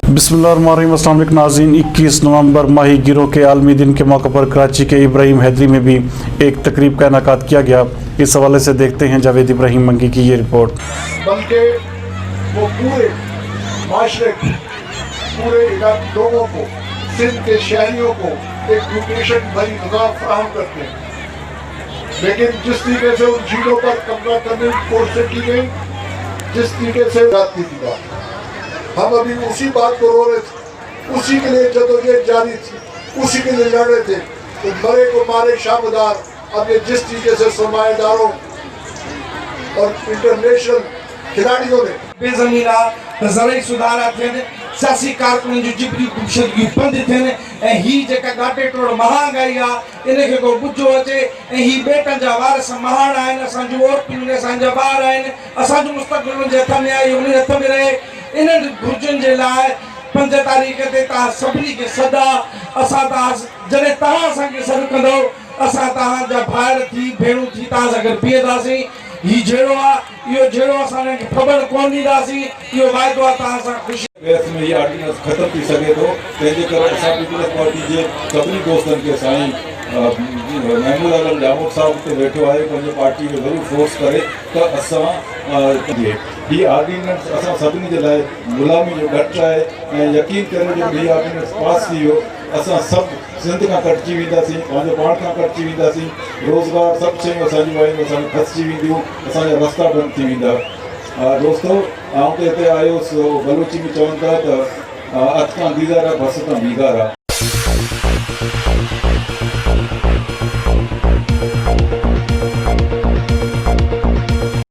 बिस्मिल्लाहिर्रहमानिर्रहीम। अस्सलाम वालेकुम नाज़रीन। 21 नवंबर माही गिरोह के आलमी दिन के मौके पर कराची के इब्राहिम हैदरी में भी एक तकरीब का इनेकाद किया गया। इस हवाले से देखते हैं जावेद इब्राहिम मंगी की ये रिपोर्ट। बल्कि वो पूरे माशरे को, पूरे लोगों को, सिंध के शहरियों को एक न्यूट्रिशन भरी गज़ा फराहम करते हैं। लेकिन जिस तरीके से उन झीलों पर कब्जा करने की कोशिश की गई, जिस तरीके से जाती थी बात, हम अभी उसी बात को रो रहे थे, उसी के लिए जदोजहद जारी थी, उसी के लिए लड़ रहे थे। तो मरे को मारे शाहबदार, अब ये जिस तरीके से सरमाएदारों और इंटरनेशनल खिलाड़ियों ने बेज़मीना ज़रूरी सुधारा थियनि, सियासी कारकुननि जूं जिबरी गुमशदगियूं बंदि थियनि ऐं ही जेका गाटे टोड़ महांगाई आहे इनखे को बुझो अचे ऐं ही बेटनि जा वारस महान आहिनि, असांजूं औरतूं असांजा ॿार आहिनि, असांजो मुस्तक़बिल उन्हनि जे हथ में आहे, उन्हनि जे हथ में रहे। इन्हनि घुर्जुनि जे लाइ 5 तारीख़ ते तव्हां सभिनी खे सदा असां जॾहिं तव्हां असांखे सॾु कंदव असां तव्हांजा भाइर थी भेणूं थी तव्हां सां गॾु बीहंदासीं। ही जहिड़ो आहे इहो जहिड़ो असां ख़बर कोन ॾींदासीं, इहो वाइदो आहे तव्हां सां। ख़ुशी में ये ऑर्डिनेंस खत्म थी सके तो तंहिंजे करे असां पीपल्स पार्टी जे सभिनी दोस्तनि खे साईं महमूद आलम जामोद साहब ते वेठो आहे, पंहिंजे पार्टी खे ज़रूरु फोर्स करे त असां हीअ ऑर्डिनेंस असां सभिनी जे लाइ ग़ुलामी जो घटि आहे ऐं यकीन करियो जो हीअ ऑर्डिनेंस पास थी वियो असां सभु सिंध खां कटिजी वेंदासीं, पंहिंजो पाण खां कटिजी वेंदासीं, रोज़गार सभु शयूं असांजूं आहिनि असांखे फसिजी वेंदियूं, असांजा रस्ता बंदि थी वेंदा। दोस्तो आउं त हिते आयुसि, बलूची में चवनि था त अच खां दीदार आहे, बस खां बीगार आहे।